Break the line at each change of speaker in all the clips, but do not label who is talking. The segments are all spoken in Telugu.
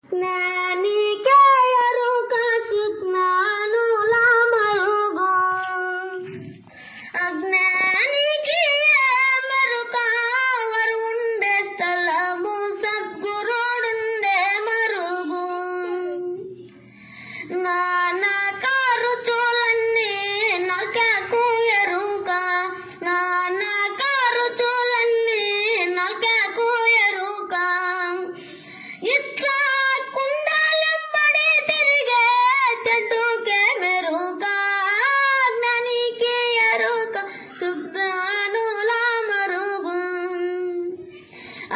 జ్ఞానికే ఎరుక సుజ్ఞానుల మరుగు అజ్ఞానికి మెరుక వారు ఉండే స్థలము సద్గురుడుండే మరుగు నానా ఖర్చులన్నీ నల్కకు ఎరుక నానా ఖర్చులన్నీ నల్కకు ఎరుక ఇట్లా కుండాలెంబడి తిరిగే చెట్టుకే మెరుక జ్ఞానికి ఎరుక సుజ్ఞానుల మరుగు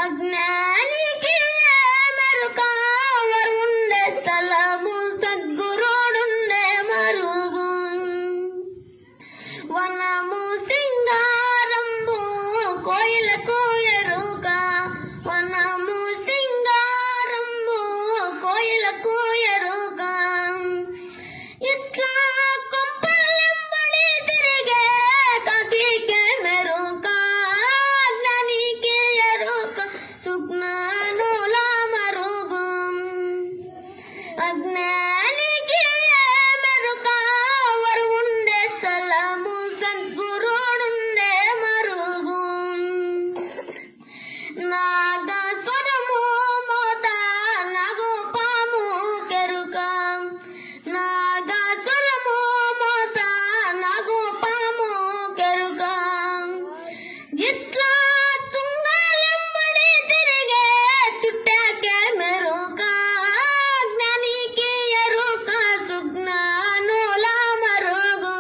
అజ్ఞానికి మెరుక వారు ఉండే స్థలము సద్గురుడుండే మరుగు వనము సింగారంబు కోయిలకు ఎరుక వనము సింగారంబు కోయిలకు ఎరుక ఇట్లా కొంపలెంబడి తిరిగే కాకికే మెరుక జ్ఞానికి ఎరుక సుజ్ఞానుల మరుగు అజ్ఞానికి మెరుక వారు ఉండే స్థలము సద్గురుడుండే మరుగు నాగస్వరము మోత నాగోపాము కెరుక నాగస్వరము మోత నాగోపాము కెరుక ఇట్లా తుంగలెంబడి తిరిగే తుట్టకే మెరుక జ్ఞానికి ఎరుక సుజ్ఞానుల మరుగు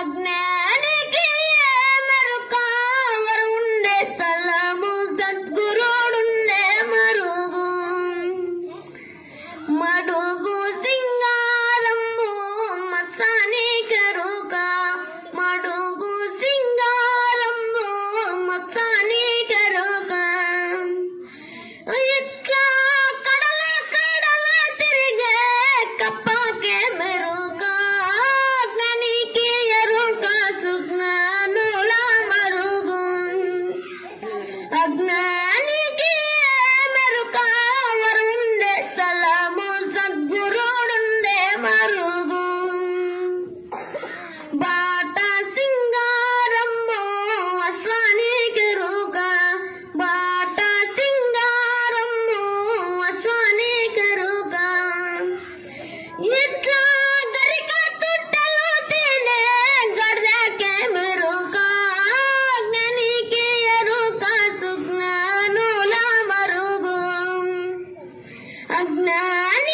అజ్ఞానికి మెరుక వారు ఉండే స్థలము సద్గురుడుండే మరుగు మడుగు సింగారము మత్సానికి ఎరుక మడుగు సింగారము మత్సానికి ఎరుక ఇట్లా కడల కడల తిరిగే కప్పకే మెరుక జ్ఞానికి ఎరుక సుజ్ఞానుల మరుగు అజ్ఞానికి మెరుక వారు ఉండే స్థలము సద్గురుడుండే మరుగు బాట సింగారము అశ్వానికి ఎరుక బాట సింగారము అశ్వానికి ఎరుక ఇట్లా గరిక తుట్టలు తినే గర్రెకే మెరుక జ్ఞానికి ఎరుక సుజ్ఞానుల మరుగు అజ్ఞాని